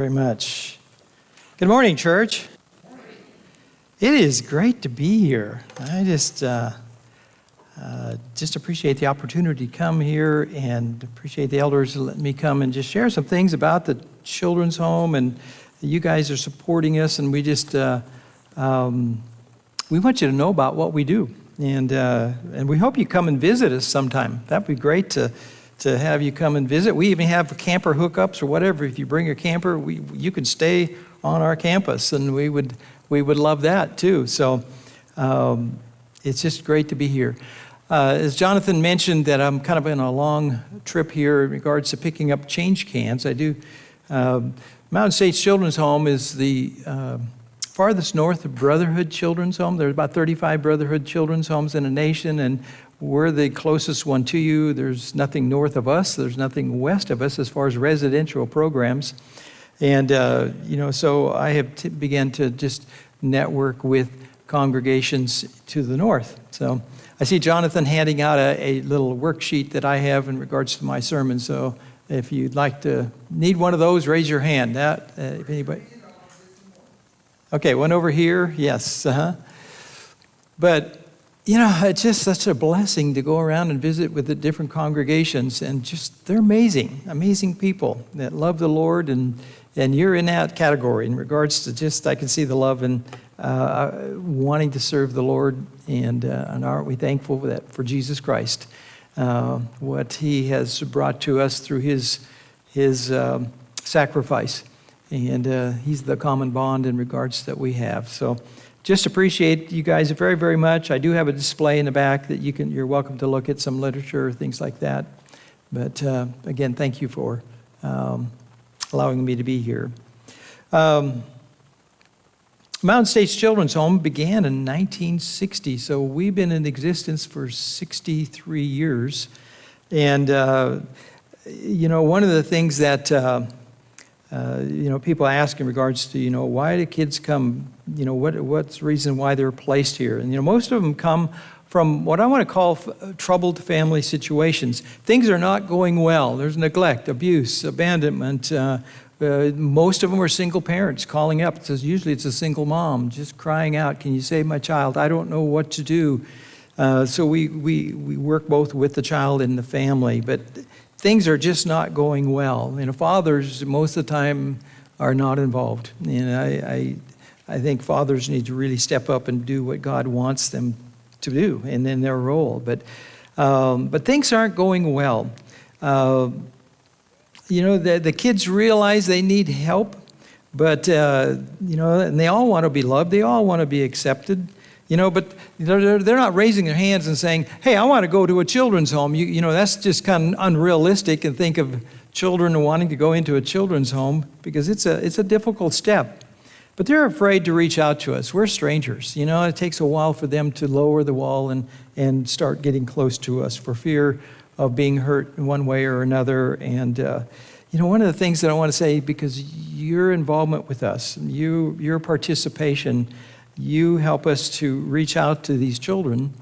Very much. Good morning, church. It is great to be here. I just appreciate the opportunity to come here and appreciate the elders letting me come and just share some things about the children's home. And you guys are supporting us, and we just we want you to know about what we do, and we hope you come and visit us sometime. That'd be great to have you come and visit. We even have camper hookups or whatever. If you bring your camper, you can stay on our campus, and we would love that too. So it's just great to be here. As Jonathan mentioned, that I'm kind of in a long trip here in regards to picking up change cans. I do. Mountain States Children's Home is the farthest north of Brotherhood Children's Home. There's about 35 Brotherhood Children's Homes in the nation, and we're the closest one to you. There's nothing north of us. There's nothing west of us as far as residential programs. And, so I have began to just network with congregations to the north. So I see Jonathan handing out a little worksheet that I have in regards to my sermon. So if you'd like to need one of those, raise your hand. If anybody. Okay, one over here. Yes. But it's just such a blessing to go around and visit with the different congregations, and just they're amazing people that love the Lord, and you're in that category in regards to just I can see the love and wanting to serve the Lord, and aren't we thankful for Jesus Christ, what He has brought to us through His sacrifice, and He's the common bond in regards that we have. So. Just appreciate you guys very, very much. I do have a display in the back that you're welcome to look at some literature, things like that. But again, thank you for allowing me to be here. Mountain States Children's Home began in 1960, so we've been in existence for 63 years. And, one of the things that people ask in regards to, why do kids come, what's the reason why they're placed here? And, most of them come from what I want to call troubled family situations. Things are not going well. There's neglect, abuse, abandonment. Most of them are single parents calling up. Usually it's a single mom just crying out, can you save my child? I don't know what to do. So we work both with the child and the family, but things are just not going well. Fathers most of the time are not involved. And I think fathers need to really step up and do what God wants them to do and in their role. But things aren't going well. The kids realize they need help, but and they all want to be loved. They all want to be accepted. But they're not raising their hands and saying, hey, I want to go to a children's home. That's just kind of unrealistic, and think of children wanting to go into a children's home, because it's a difficult step. But they're afraid to reach out to us. We're strangers. It takes a while for them to lower the wall and start getting close to us for fear of being hurt in one way or another. And, one of the things that I want to say, because your involvement with us, your participation, you help us to reach out to these children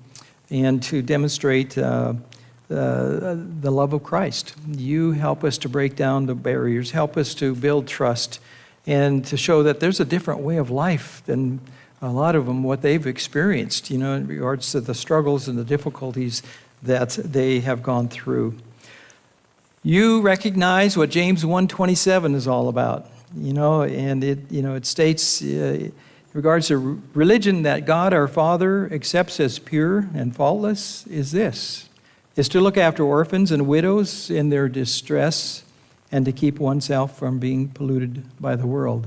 and to demonstrate the love of Christ. You help us to break down the barriers, help us to build trust, and to show that there's a different way of life than a lot of them, what they've experienced, in regards to the struggles and the difficulties that they have gone through. You recognize what James 1:27 is all about, and it states, in regards to religion that God our Father accepts as pure and faultless is to look after orphans and widows in their distress, and to keep oneself from being polluted by the world.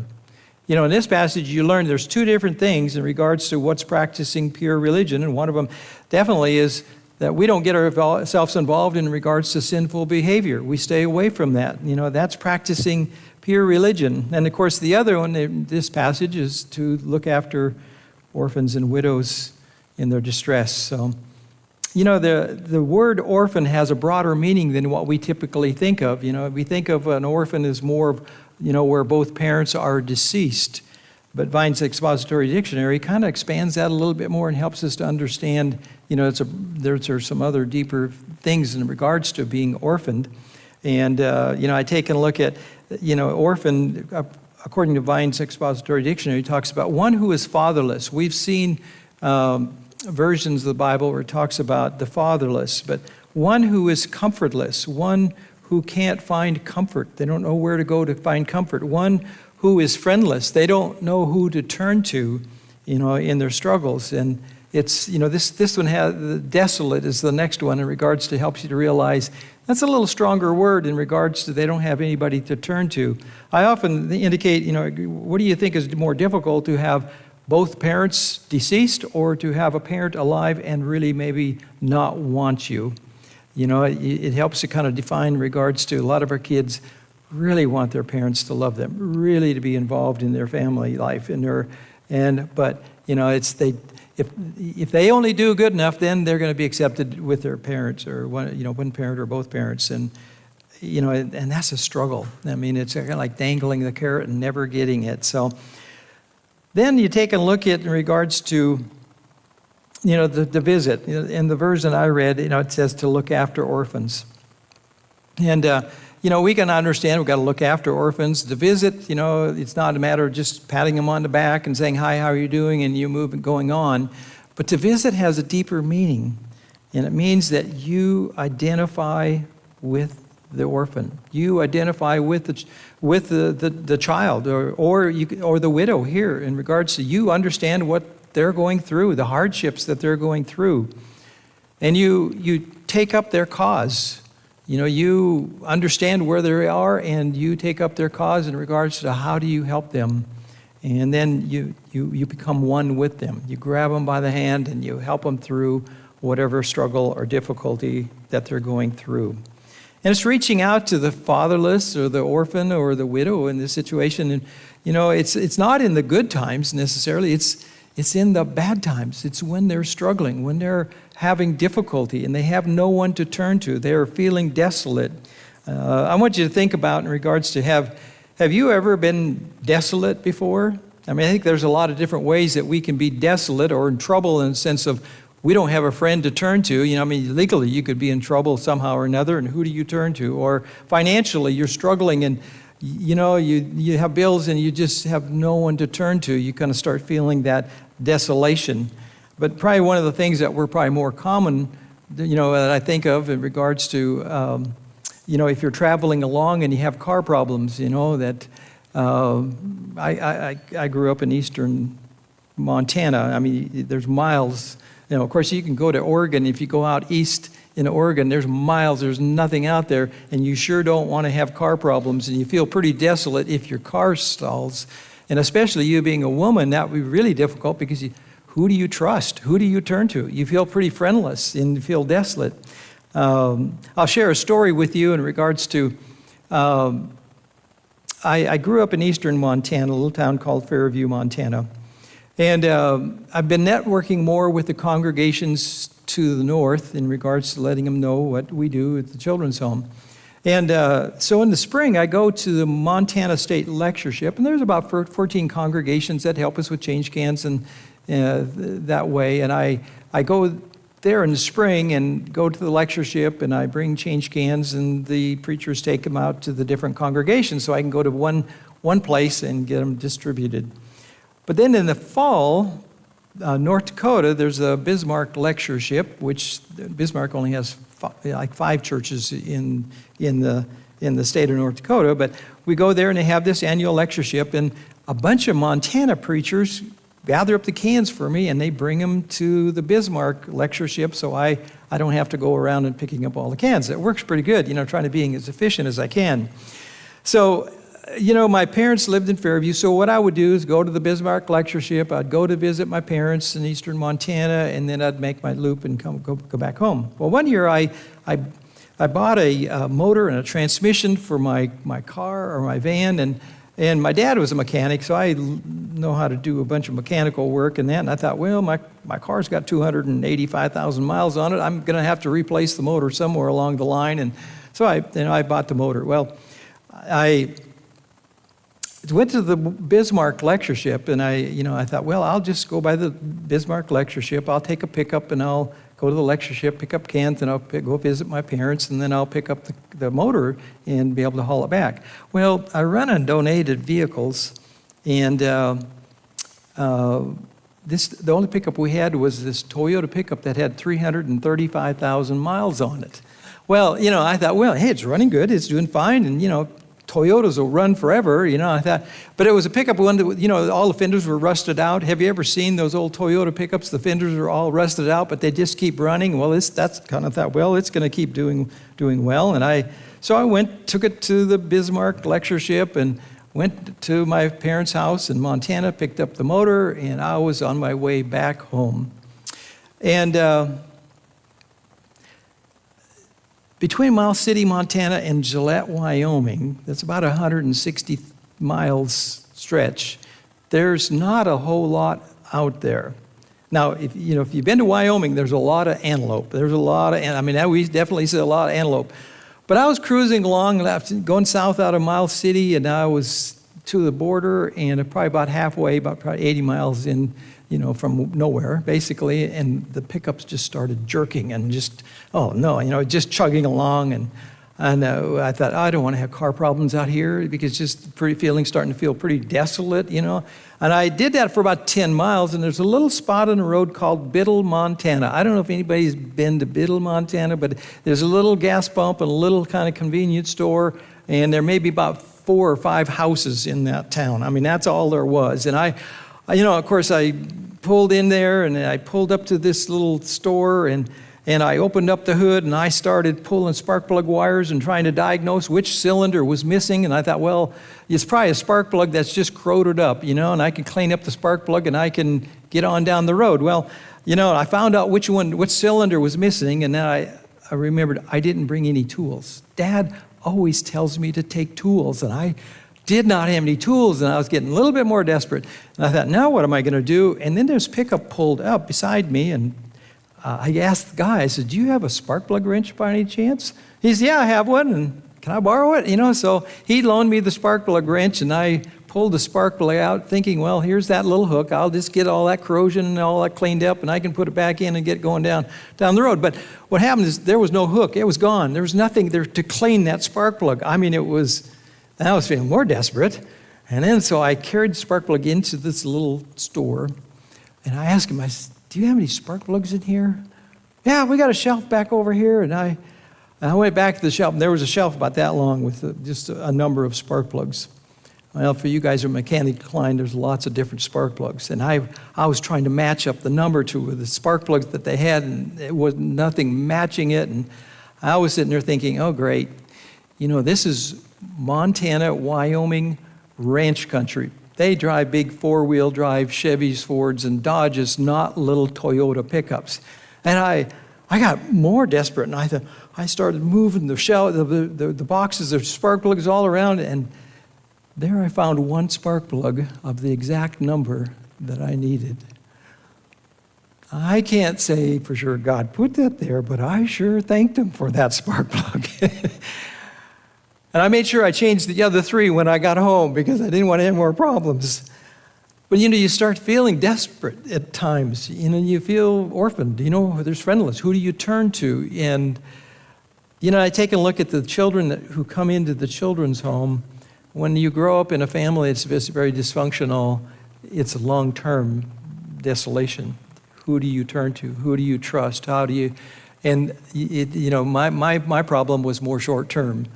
In this passage you learn there's two different things in regards to what's practicing pure religion, and one of them definitely is that we don't get ourselves involved in regards to sinful behavior. We stay away from that. That's practicing pure religion. And of course, the other one in this passage is to look after orphans and widows in their distress. So, the word orphan has a broader meaning than what we typically think of. We think of an orphan as more of, where both parents are deceased. But Vine's Expository Dictionary kind of expands that a little bit more and helps us to understand, there's some other deeper things in regards to being orphaned. And, I take a look at, orphan, according to Vine's Expository Dictionary, it talks about one who is fatherless. We've seen versions of the Bible where it talks about the fatherless, but one who is comfortless, one who can't find comfort. They don't know where to go to find comfort. One who is friendless. They don't know who to turn to, in their struggles. And it's, this one has, desolate is the next one in regards to helps you to realize that's a little stronger word in regards to they don't have anybody to turn to. I often indicate, what do you think is more difficult, to have both parents deceased or to have a parent alive and really maybe not want you? It helps to kind of define in regards to a lot of our kids really want their parents to love them, really to be involved in their family life, but if they only do good enough, then they're going to be accepted with their parents, or one parent or both parents, and that's a struggle. I mean, it's kind of like dangling the carrot and never getting it. So then you take a look at in regards to the visit. In the version I read, it says to look after orphans. And, we can understand we've got to look after orphans. The visit, it's not a matter of just patting them on the back and saying, hi, how are you doing? And you move and going on. But to visit has a deeper meaning. And it means that you identify with the orphan. You identify with the child or the widow here in regards to you understand what they're going through, the hardships that they're going through. And you take up their cause. You understand where they are and you take up their cause in regards to how do you help them. And then you become one with them. You grab them by the hand and you help them through whatever struggle or difficulty that they're going through. And it's reaching out to the fatherless or the orphan or the widow in this situation. And, it's not in the good times necessarily. It's in the bad times. It's when they're struggling, when they're having difficulty and they have no one to turn to. They're feeling desolate. I want you to think about in regards to have you ever been desolate before? I mean, I think there's a lot of different ways that we can be desolate or in trouble in the sense of we don't have a friend to turn to. Legally you could be in trouble somehow or another, and who do you turn to? Or financially you're struggling and you have bills and you just have no one to turn to. You kind of start feeling that desolation. But probably one of the things that we're probably more common, that I think of in regards to, if you're traveling along and you have car problems, that I grew up in eastern Montana. I mean, there's miles. Of course, you can go to Oregon. If you go out east in Oregon, there's miles, there's nothing out there, and you sure don't want to have car problems, and you feel pretty desolate if your car stalls. And especially you being a woman, that would be really difficult because who do you trust? Who do you turn to? You feel pretty friendless and you feel desolate. I'll share a story with you in regards to, I grew up in eastern Montana, a little town called Fairview, Montana. And I've been networking more with the congregations to the north in regards to letting them know what we do at the children's home. And so in the spring, I go to the Montana State Lectureship, and there's about 14 congregations that help us with change cans and that way. And I go there in the spring and go to the lectureship, and I bring change cans, and the preachers take them out to the different congregations so I can go to one place and get them distributed. But then in the fall, North Dakota, there's a Bismarck lectureship, which Bismarck only has five churches in the state of North Dakota. But we go there and they have this annual lectureship, and a bunch of Montana preachers gather up the cans for me and they bring them to the Bismarck lectureship, so I don't have to go around and picking up all the cans. It works pretty good, trying to be as efficient as I can. So, my parents lived in Fairview, so what I would do is go to the Bismarck lectureship. I'd go to visit my parents in eastern Montana, and then I'd make my loop and go back home. Well, one year I bought a motor and a transmission for my car or my van, and my dad was a mechanic, so I know how to do a bunch of mechanical work and that. And I thought, well, my car's got 285,000 miles on it. I'm going to have to replace the motor somewhere along the line, and so I bought the motor. Well, I went to the Bismarck lectureship, and I thought, well, I'll just go by the Bismarck lectureship. I'll take a pickup and I'll go to the lectureship, pick up cans, and I'll go visit my parents, and then I'll pick up the motor and be able to haul it back. Well, I run on donated vehicles, and the only pickup we had was this Toyota pickup that had 335,000 miles on it. Well, I thought, well, hey, it's running good, it's doing fine, and Toyotas will run forever, I thought. But it was a pickup one that, all the fenders were rusted out. Have you ever seen those old Toyota pickups? The fenders are all rusted out, but they just keep running. Well, that's kind of thought, well, it's going to keep doing well. And so I took it to the Bismarck lectureship and went to my parents' house in Montana, picked up the motor, and I was on my way back home. And between Miles City, Montana, and Gillette, Wyoming, that's about 160 miles stretch, there's not a whole lot out there. Now, if you've been to Wyoming, there's a lot of antelope. We definitely see a lot of antelope. But I was cruising along, going south out of Miles City, and I was to the border, and probably about halfway, about probably 80 miles in, from nowhere, basically, and the pickups just started jerking and just, just chugging along, and I thought, I don't want to have car problems out here because just starting to feel pretty desolate, And I did that for about 10 miles, and there's a little spot on the road called Biddle, Montana. I don't know if anybody's been to Biddle, Montana, but there's a little gas pump and a little kind of convenience store, and there may be about 4 or 5 houses in that town. That's all there was. And of course, I pulled in there, and I pulled up to this little store, and I opened up the hood, and I started pulling spark plug wires and trying to diagnose which cylinder was missing. And I thought, well, it's probably a spark plug that's just corroded up, and I can clean up the spark plug, and I can get on down the road. Well, I found out which cylinder was missing, and then I remembered I didn't bring any tools. Dad always tells me to take tools, and I did not have any tools, and I was getting a little bit more desperate. And I thought, now what am I going to do? And then there's pickup pulled up beside me, and I asked the guy, I said, do you have a spark plug wrench by any chance? He said, yeah, I have one, and can I borrow it? So he loaned me the spark plug wrench, and I pulled the spark plug out thinking, well, here's that little hook. I'll just get all that corrosion and all that cleaned up, and I can put it back in and get going down the road. But what happened is there was no hook. It was gone. There was nothing there to clean that spark plug. I was feeling more desperate. And then so I carried the spark plug into this little store, and I asked him, I said, do you have any spark plugs in here? Yeah, we got a shelf back over here. And I went back to the shelf, and there was a shelf about that long with just a number of spark plugs. Well, for you guys who are mechanically inclined, there's lots of different spark plugs. And I was trying to match up the number to the spark plugs that they had, and it was nothing matching it. And I was sitting there thinking, oh, great. This is Montana, Wyoming ranch country. They drive big four-wheel drive Chevys, Fords, and Dodges, not little Toyota pickups. And I got more desperate, and I started moving the boxes of spark plugs all around, and there I found one spark plug of the exact number that I needed. I can't say for sure God put that there, but I sure thanked him for that spark plug. And I made sure I changed the other 3 when I got home because I didn't want to have more problems. But you start feeling desperate at times. You feel orphaned. There's friendless. Who do you turn to? And I take a look at the children who come into the children's home. When you grow up in a family that's very dysfunctional, it's a long-term desolation. Who do you turn to? Who do you trust? How do you? And my problem was more short-term.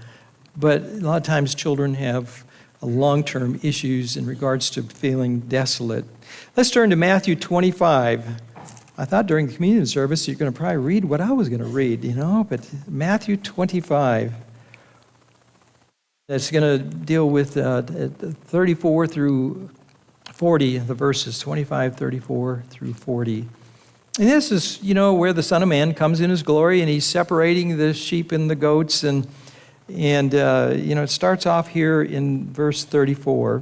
But a lot of times children have long-term issues in regards to feeling desolate. Let's turn to Matthew 25. I thought during the communion service you're going to probably read what I was going to read, but Matthew 25. That's going to deal with 34 through 40, the verses 25, 34 through 40. And this is, where the Son of Man comes in his glory, and he's separating the sheep and the goats, and it starts off here in verse 34.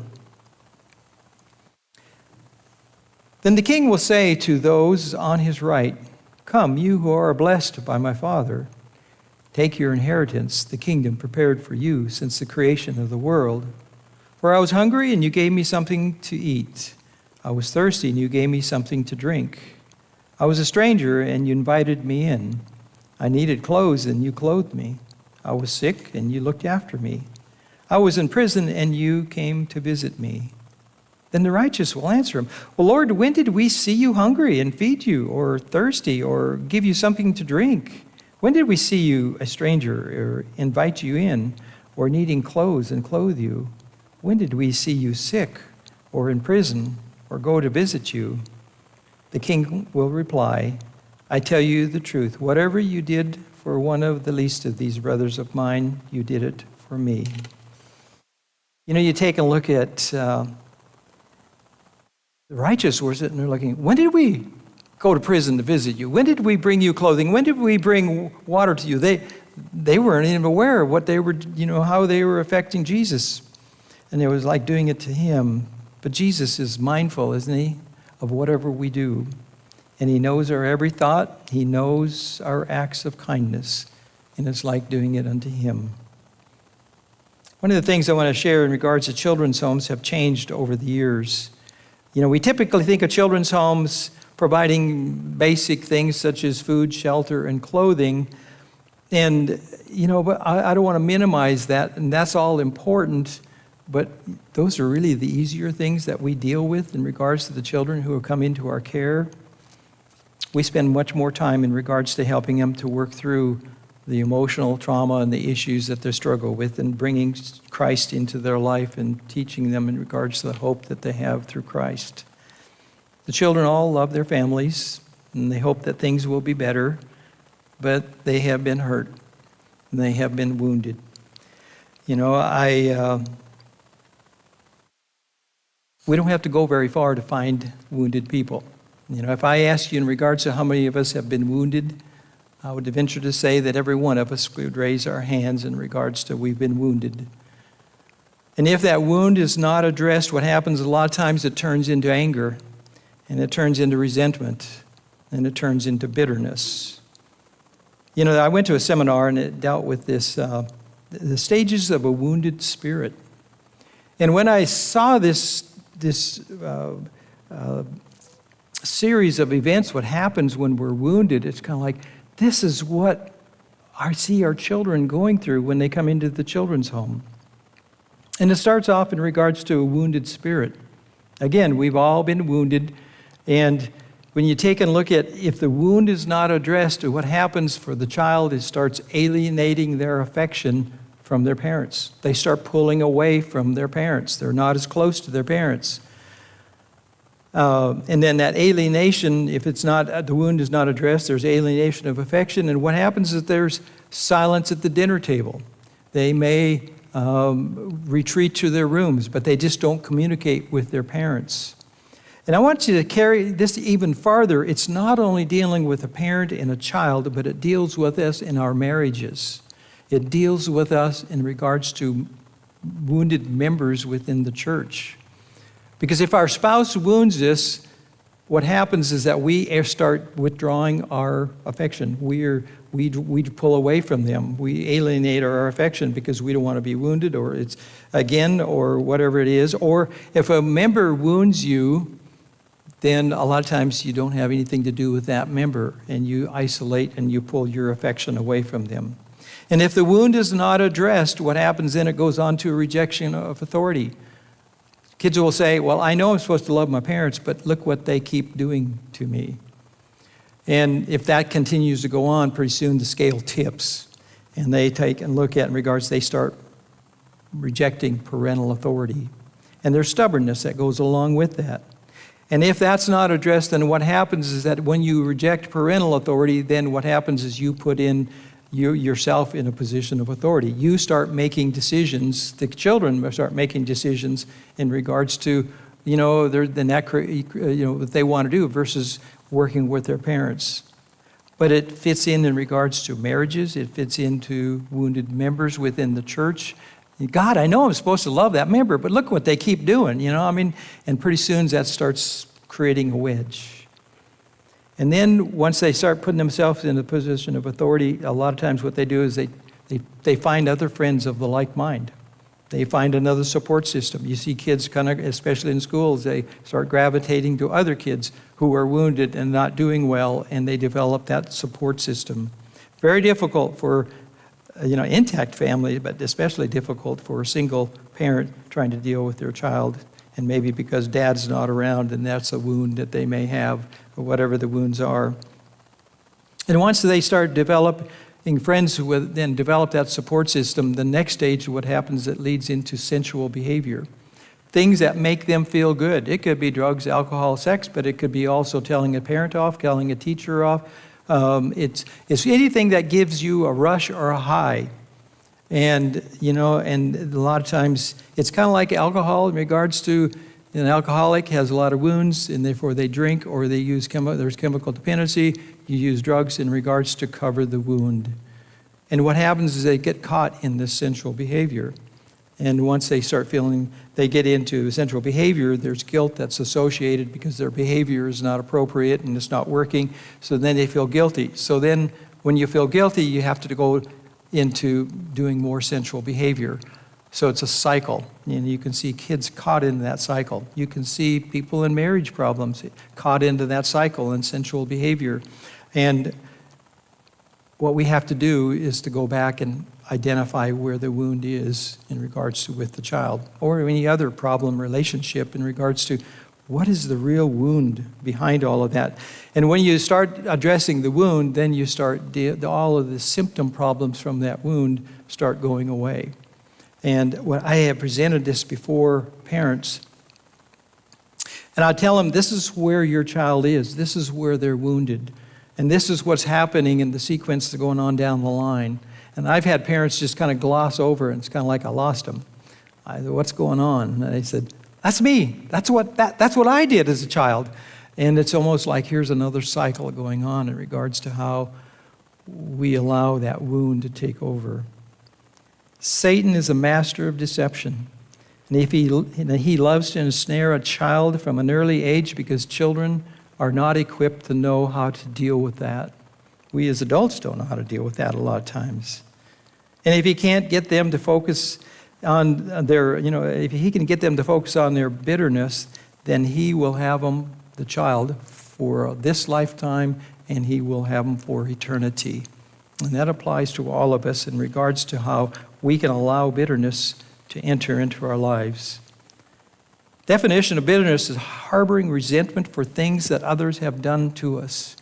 Then the king will say to those on his right, come, you who are blessed by my Father. Take your inheritance, the kingdom prepared for you since the creation of the world. For I was hungry, and you gave me something to eat. I was thirsty, and you gave me something to drink. I was a stranger, and you invited me in. I needed clothes, and you clothed me. I was sick, and you looked after me. I was in prison, and you came to visit me. Then the righteous will answer him, well, Lord, when did we see you hungry and feed you, or thirsty, or give you something to drink? When did we see you a stranger, or invite you in, or needing clothes and clothe you? When did we see you sick, or in prison, or go to visit you? The king will reply, I tell you the truth. Whatever you did for one of the least of these brothers of mine, you did it for me. You know, you take a look at the righteous were sitting there looking, when did we go to prison to visit you? When did we bring you clothing? When did we bring water to you? They weren't even aware of what they were, how they were affecting Jesus. And it was like doing it to him. But Jesus is mindful, isn't he, of whatever we do. And he knows our every thought. He knows our acts of kindness. And it's like doing it unto him. One of the things I want to share in regards to children's homes have changed over the years. We typically think of children's homes providing basic things such as food, shelter, and clothing. And, but I don't want to minimize that. And that's all important. But those are really the easier things that we deal with in regards to the children who have come into our care. We spend much more time in regards to helping them to work through the emotional trauma and the issues that they struggle with and bringing Christ into their life and teaching them in regards to the hope that they have through Christ. The children all love their families and they hope that things will be better, but they have been hurt and they have been wounded. We don't have to go very far to find wounded people. If I ask you in regards to how many of us have been wounded, I would venture to say that every one of us would raise our hands in regards to we've been wounded. And if that wound is not addressed, what happens a lot of times it turns into anger, and it turns into resentment, and it turns into bitterness. I went to a seminar and it dealt with this, the stages of a wounded spirit. And when I saw this series of events, what happens when we're wounded, it's kind of like, this is what I see our children going through when they come into the children's home. And it starts off in regards to a wounded spirit. Again, we've all been wounded, and when you take a look at if the wound is not addressed, what happens for the child is starts alienating their affection from their parents. They start pulling away from their parents. They're not as close to their parents. And then that alienation, if it's not, the wound is not addressed, there's alienation of affection. And what happens is there's silence at the dinner table. They may retreat to their rooms, but they just don't communicate with their parents. And I want you to carry this even farther. It's not only dealing with a parent and a child, but it deals with us in our marriages. It deals with us in regards to wounded members within the church. Because if our spouse wounds us, what happens is that we start withdrawing our affection. We pull away from them. We alienate our affection because we don't want to be wounded, or it's again, or whatever it is. Or if a member wounds you, then a lot of times you don't have anything to do with that member, and you isolate and you pull your affection away from them. And if the wound is not addressed, what happens then? It goes on to a rejection of authority. Kids will say, well, I know I'm supposed to love my parents, but look what they keep doing to me. And if that continues to go on, pretty soon the scale tips. And they take and look at in regards, they start rejecting parental authority. And there's stubbornness that goes along with that. And if that's not addressed, then what happens is that when you reject parental authority, then what happens is you put in yourself in a position of authority. You start making decisions, the children start making decisions in regards to, what they want to do versus working with their parents. But it fits in regards to marriages. It fits into wounded members within the church. God, I know I'm supposed to love that member, but look what they keep doing, and pretty soon that starts creating a wedge. And then once they start putting themselves in a position of authority, a lot of times what they do is they find other friends of the like mind. They find another support system. You see kids kind of, especially in schools, they start gravitating to other kids who are wounded and not doing well, and they develop that support system. Very difficult for, intact family, but especially difficult for a single parent trying to deal with their child. And maybe because dad's not around, and that's a wound that they may have, or whatever the wounds are. And once they start developing friends who then develop that support system, the next stage of what happens, it leads into sensual behavior. Things that make them feel good. It could be drugs, alcohol, sex, but it could be also telling a parent off, telling a teacher off. It's anything that gives you a rush or a high. And, and a lot of times it's kind of like alcohol in regards to an alcoholic has a lot of wounds, and therefore they drink or they use there's chemical dependency. You use drugs in regards to cover the wound. And what happens is they get caught in this sensual behavior. And once they start they get into sensual behavior, there's guilt that's associated because their behavior is not appropriate and it's not working. So then they feel guilty. So then when you feel guilty, you have to go into doing more sensual behavior. So it's a cycle, and you can see kids caught in that cycle. You can see people in marriage problems caught into that cycle and sensual behavior. And what we have to do is to go back and identify where the wound is in regards to with the child, or any other problem relationship in regards to what is the real wound behind all of that. And when you start addressing the wound, then you start all of the symptom problems from that wound start going away. And when I have presented this before parents, and I tell them, this is where your child is. This is where they're wounded. And this is what's happening in the sequence that's going on down the line. And I've had parents just kind of gloss over, and it's kind of like I lost them. What's going on? And they said, that's me. That's what I did as a child. And it's almost like here's another cycle going on in regards to how we allow that wound to take over. Satan is a master of deception. And if he loves to ensnare a child from an early age because children are not equipped to know how to deal with that. We as adults don't know how to deal with that a lot of times. And if he can't get them to focus on if he can get them to focus on their bitterness, then he will have them, the child, for this lifetime, and he will have them for eternity. And that applies to all of us in regards to how we can allow bitterness to enter into our lives. Definition of bitterness is harboring resentment for things that others have done to us.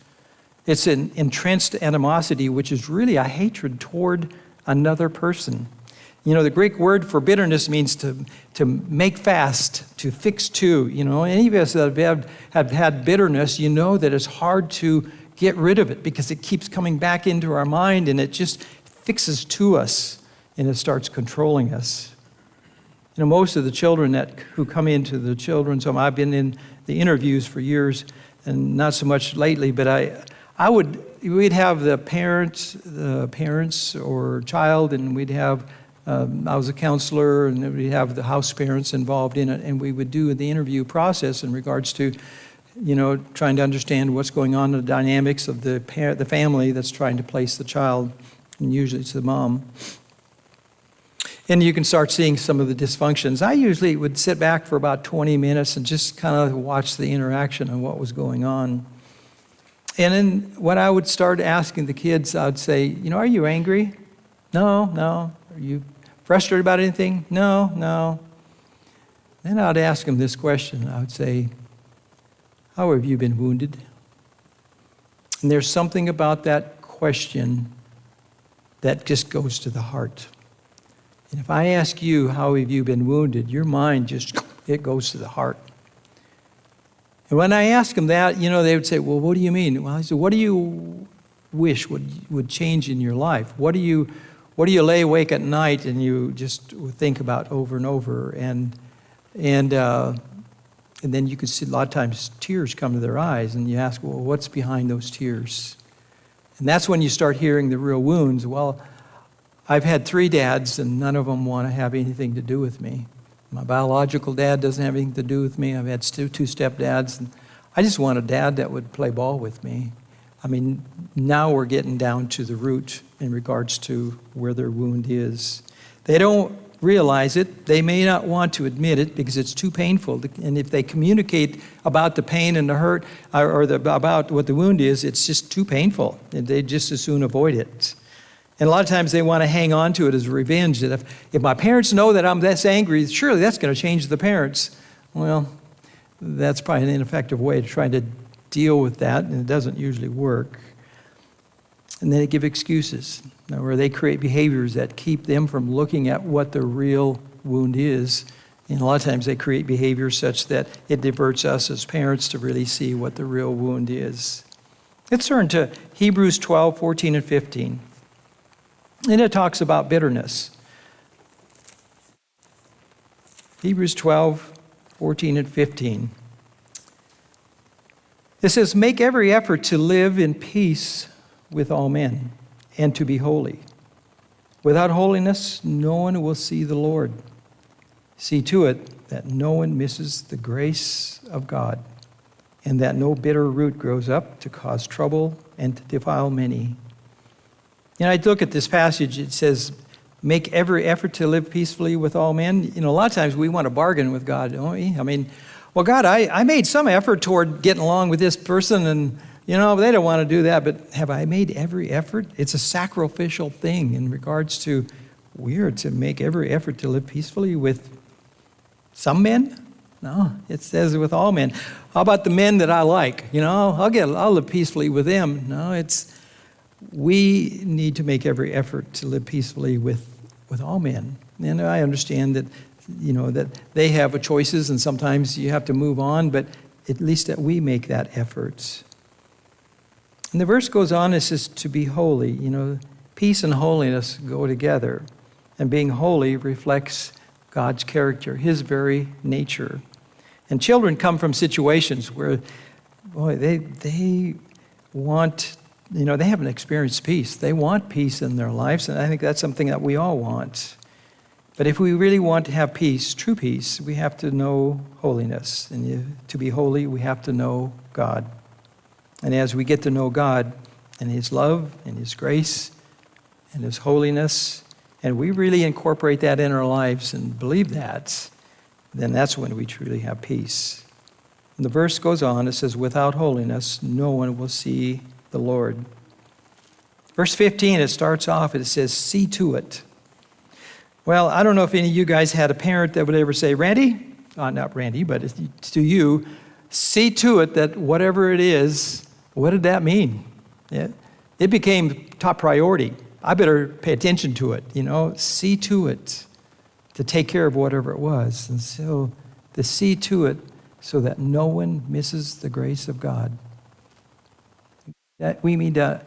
It's an entrenched animosity, which is really a hatred toward another person. The Greek word for bitterness means to make fast, to fix to. Any of us that have had bitterness, you know that it's hard to get rid of it because it keeps coming back into our mind and it just fixes to us and it starts controlling us. Most of the children who come into the children's home, I've been in the interviews for years and not so much lately, but we'd have the parents or child, and we'd have, I was a counselor, and we'd have the house parents involved in it, and we would do the interview process in regards to, trying to understand what's going on in the dynamics of the family that's trying to place the child, and usually it's the mom. And you can start seeing some of the dysfunctions. I usually would sit back for about 20 minutes and just kind of watch the interaction and what was going on. And then when I would start asking the kids, I would say, are you angry? No. Are you frustrated about anything? No. Then I'd ask them this question. I would say, how have you been wounded? And there's something about that question that just goes to the heart. And if I ask you, how have you been wounded? Your mind it goes to the heart. And when I ask them that, they would say, well, what do you mean? Well, I said, what do you wish would change in your life? What do you lay awake at night and you just think about over and over? And then you can see a lot of times tears come to their eyes, and you ask, well, what's behind those tears? And that's when you start hearing the real wounds. Well, I've had 3 dads, and none of them want to have anything to do with me. My biological dad doesn't have anything to do with me. I've had 2 stepdads, and I just want a dad that would play ball with me. Now we're getting down to the root in regards to where their wound is. They don't realize it. They may not want to admit it because it's too painful. And if they communicate about the pain and the hurt about what the wound is, it's just too painful. And they just as soon avoid it. And a lot of times they want to hang on to it as revenge. That if my parents know that I'm this angry, surely that's going to change the parents. Well, that's probably an ineffective way to try to deal with that, and it doesn't usually work. And then they give excuses, where they create behaviors that keep them from looking at what the real wound is. And a lot of times they create behaviors such that it diverts us as parents to really see what the real wound is. Let's turn to Hebrews 12, 14, and 15. And it talks about bitterness. Hebrews 12, 14, and 15. It says, make every effort to live in peace with all men and to be holy. Without holiness, no one will see the Lord. See to it that no one misses the grace of God, and that no bitter root grows up to cause trouble and to defile many. I look at this passage, it says, make every effort to live peacefully with all men. A lot of times we want to bargain with God, don't we? Well, God, I made some effort toward getting along with this person, and, they don't want to do that, but have I made every effort? It's a sacrificial thing in regards to, we're to make every effort to live peacefully with some men? No, it says with all men. How about the men that I like? I'll live peacefully with them. No, we need to make every effort to live peacefully with all men. And I understand that, that they have choices and sometimes you have to move on, but at least that we make that effort. And the verse goes on, it says to be holy. Peace and holiness go together. And being holy reflects God's character, his very nature. And children come from situations where, they want, they haven't experienced peace. They want peace in their lives, and I think that's something that we all want. But if we really want to have peace, true peace, we have to know holiness. And to be holy, we have to know God. And as we get to know God and his love and his grace and his holiness, and we really incorporate that in our lives and believe that, then that's when we truly have peace. And the verse goes on, it says, without holiness, no one will see the Lord. Verse 15, it starts off, it says, see to it. Well, I don't know if any of you guys had a parent that would ever say, Randy, not Randy, but to you, see to it that whatever it is, what did that mean? It became top priority. I better pay attention to it, see to it, to take care of whatever it was. And so to see to it so that no one misses the grace of God. That we need to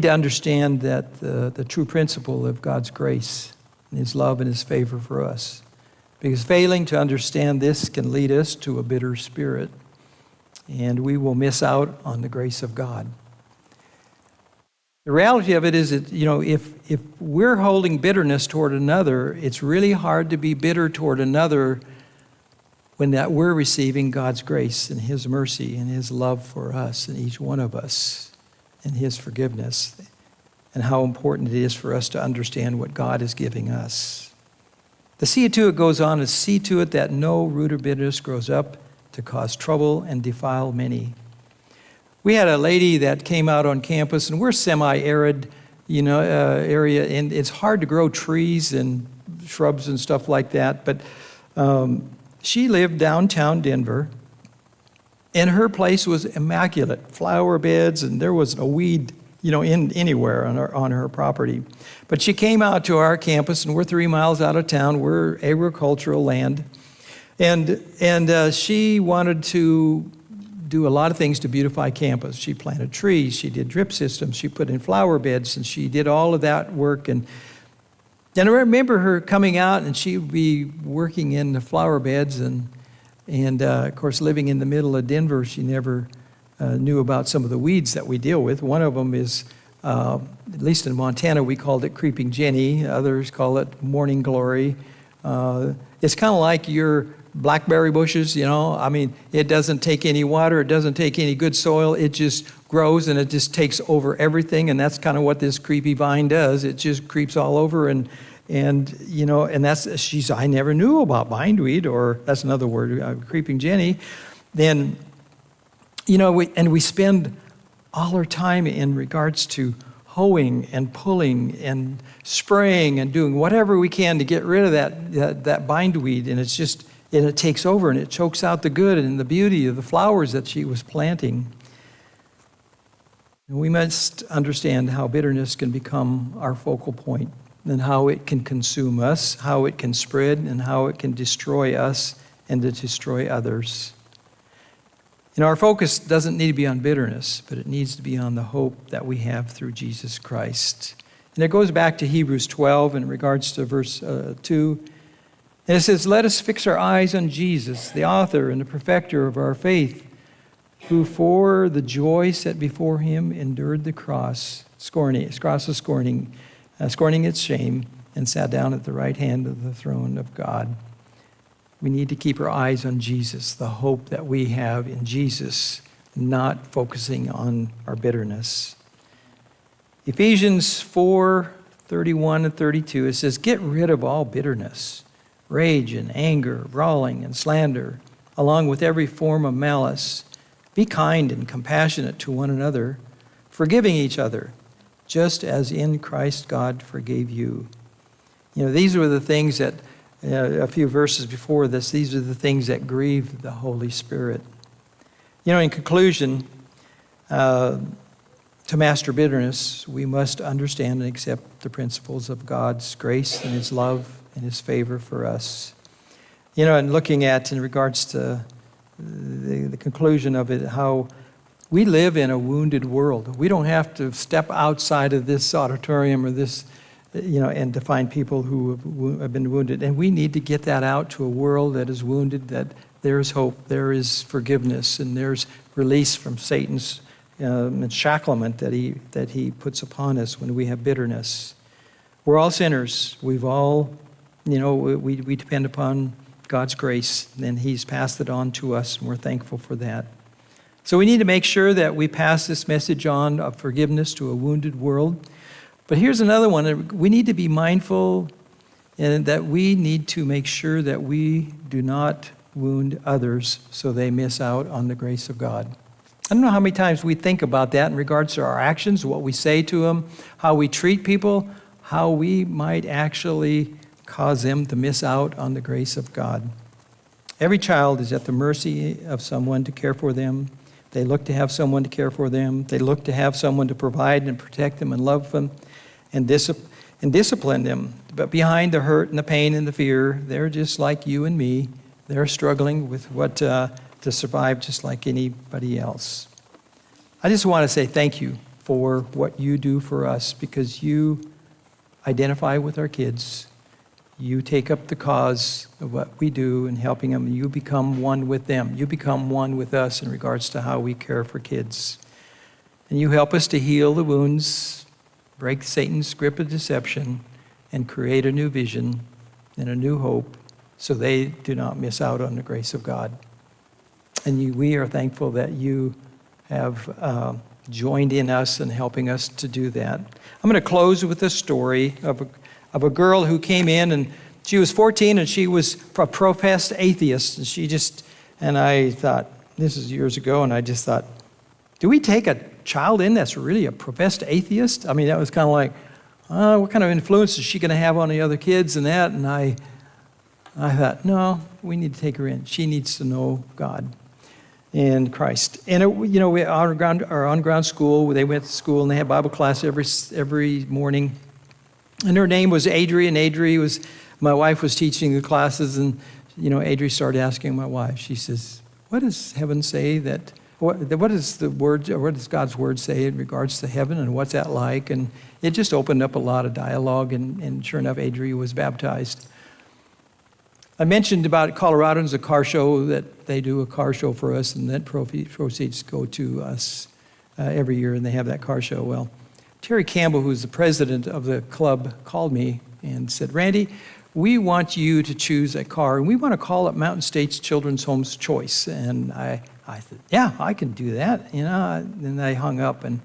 understand that the true principle of God's grace and his love and his favor for us. Because failing to understand this can lead us to a bitter spirit, and we will miss out on the grace of God. The reality of it is that, if we're holding bitterness toward another, it's really hard to be bitter toward another when that we're receiving God's grace and his mercy and his love for us and each one of us and his forgiveness, and how important it is for us to understand what God is giving us. The see to it goes on to see to it that no root of bitterness grows up to cause trouble and defile many. We had a lady that came out on campus, and we're semi-arid, area, and it's hard to grow trees and shrubs and stuff like that. But she lived downtown Denver, and her place was immaculate, flower beds, and there was a weed, anywhere on her property. But she came out to our campus, and we're 3 miles out of town. We're agricultural land. And she wanted to do a lot of things to beautify campus. She planted trees, she did drip systems, she put in flower beds, and she did all of that work. And I remember her coming out, and she would be working in the flower beds, and of course, living in the middle of Denver, she never knew about some of the weeds that we deal with. One of them is, at least in Montana, we called it creeping Jenny. Others call it morning glory. It's kind of like your blackberry bushes, it doesn't take any water, it doesn't take any good soil, it just grows and it just takes over everything, and that's kind of what this creepy vine does. It just creeps all over, and And, I never knew about bindweed, or that's another word, creeping Jenny. Then, we spend all our time in regards to hoeing and pulling and spraying and doing whatever we can to get rid of that bindweed. And it takes over and it chokes out the good and the beauty of the flowers that she was planting. And we must understand how bitterness can become our focal point, and how it can consume us, how it can spread, and how it can destroy us and to destroy others. Our focus doesn't need to be on bitterness, but it needs to be on the hope that we have through Jesus Christ. And it goes back to Hebrews 12 in regards to verse 2. And it says, "Let us fix our eyes on Jesus, the author and the perfecter of our faith, who for the joy set before him endured the cross, scorning its shame, and sat down at the right hand of the throne of God." We need to keep our eyes on Jesus, the hope that we have in Jesus, not focusing on our bitterness. Ephesians 4:31 and 32, it says, "Get rid of all bitterness, rage and anger, brawling and slander, along with every form of malice. Be kind and compassionate to one another, forgiving each other, just as in Christ God forgave you." These were the things that, a few verses before this, these are the things that grieve the Holy Spirit. In conclusion, to master bitterness, we must understand and accept the principles of God's grace and His love and His favor for us. And looking at, in regards to the conclusion of it, how we live in a wounded world. We don't have to step outside of this auditorium or this, and to find people who have been wounded. And we need to get that out to a world that is wounded, that there is hope, there is forgiveness, and there's release from Satan's shacklement that he puts upon us when we have bitterness. We're all sinners. We've all, we depend upon God's grace, and He's passed it on to us, and we're thankful for that. So we need to make sure that we pass this message on of forgiveness to a wounded world. But here's another one. We need to be mindful and that we need to make sure that we do not wound others so they miss out on the grace of God. I don't know how many times we think about that in regards to our actions, what we say to them, how we treat people, how we might actually cause them to miss out on the grace of God. Every child is at the mercy of someone to care for them. They look to have someone to care for them. They look to have someone to provide and protect them and love them and discipline them. But behind the hurt and the pain and the fear, they're just like you and me. They're struggling with what to survive just like anybody else. I just want to say thank you for what you do for us, because you identify with our kids. You take up the cause of what we do in helping them. You become one with them. You become one with us in regards to how we care for kids. And you help us to heal the wounds, break Satan's grip of deception, and create a new vision and a new hope so they do not miss out on the grace of God. And we are thankful that you have joined in us and helping us to do that. I'm going to close with a story of a girl who came in, and she was 14 and she was a professed atheist. And I thought, this is years ago, and I just thought, do we take a child in that's really a professed atheist? I mean, that was kind of like, what kind of influence is she going to have on the other kids and that? And I thought, no, we need to take her in. She needs to know God and Christ. And we our on-ground school, they went to school and they had Bible class every morning. And her name was Adri, my wife was teaching the classes, and Adri started asking my wife. She says, "What does heaven say that? What is the word? Or what does God's word say in regards to heaven, and what's that like?" And it just opened up a lot of dialogue, and sure enough, Adri was baptized. I mentioned about Colorado's a car show, that they do a car show for us, and that proceeds go to us every year, and they have that car show. Well, Terry Campbell, who's the president of the club, called me and said, "Randy, we want you to choose a car, and we want to call it Mountain States Children's Home's Choice." And I said, "Yeah, I can do that." And I hung up. And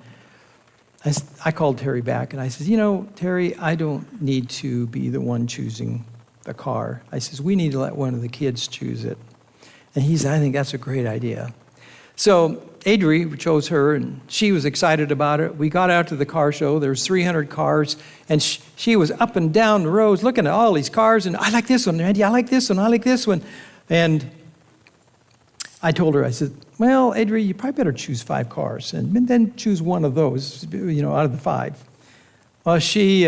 I called Terry back, and I said, you know, Terry, I don't need to be the one choosing the car. I says, we need to let one of the kids choose it. And he said, I think that's a great idea. So Adri chose her, and she was excited about it. We got out to the car show. There was 300 cars, and she was up and down the roads looking at all these cars, and I like this one, Randy, I like this one, I like this one. And I told her, I said, well, Adri, you probably better choose 5 cars, and then choose one of those, you know, out of the 5. Well, she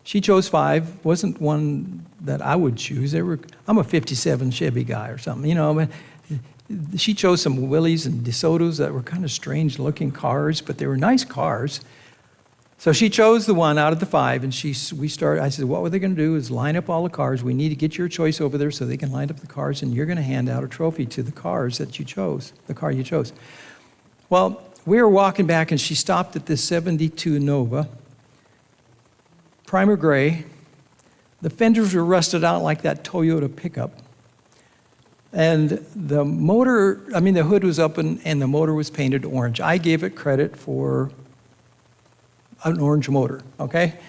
chose 5. Wasn't one that I would choose. I'm a 57 Chevy guy or something, you know. She chose some Willys and DeSotos that were kind of strange-looking cars, but they were nice cars. So she chose the one out of the 5, and we started. I said, what we're going to do is line up all the cars. We need to get your choice over there so they can line up the cars, and you're going to hand out a trophy to the cars that you chose, the car you chose. Well, we were walking back, and she stopped at this 72 Nova, primer gray. The fenders were rusted out like that Toyota pickup. And the hood was open and the motor was painted orange. I gave it credit for an orange motor, okay?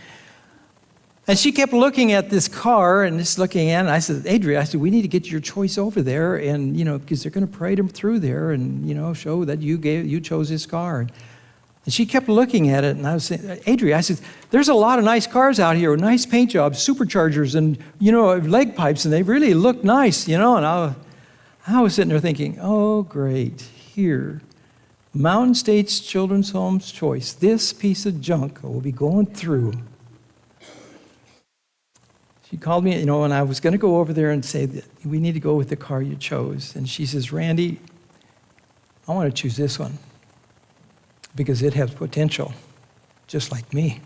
And she kept looking at this car and just looking at it. And I said, Adria, we need to get your choice over there, and, you know, because they're going to parade them through there and, you know, show that you chose this car. And she kept looking at it, and I was saying, Adria, I said, there's a lot of nice cars out here with nice paint jobs, superchargers, and, you know, leg pipes, and they really look nice, you know. And I was sitting there thinking, oh, great, here, Mountain States Children's Home's choice, this piece of junk will be going through. She called me, you know, and I was going to go over there and say that we need to go with the car you chose. And she says, Randy, I want to choose this one because it has potential, just like me.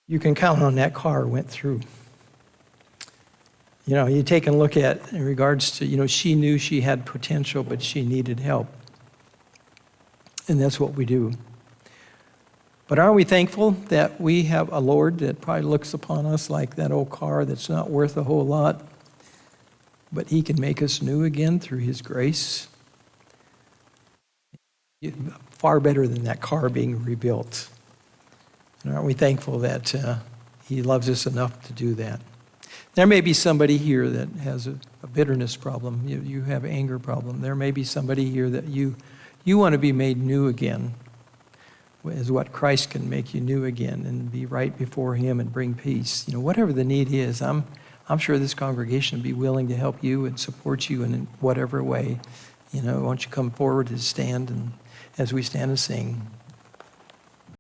You can count on that car went through. You know, you take a look at in regards to, you know, she knew she had potential, but she needed help. And that's what we do. But are we thankful that we have a Lord that probably looks upon us like that old car that's not worth a whole lot, but he can make us new again through his grace? Far better than that car being rebuilt. And aren't we thankful that he loves us enough to do that? There may be somebody here that has a bitterness problem. You have an anger problem. There may be somebody here that you want to be made new again, as what Christ can make you new again and be right before him and bring peace. You know, whatever the need is, I'm sure this congregation will be willing to help you and support you in whatever way. You know, why don't you come forward and stand, and as we stand and sing.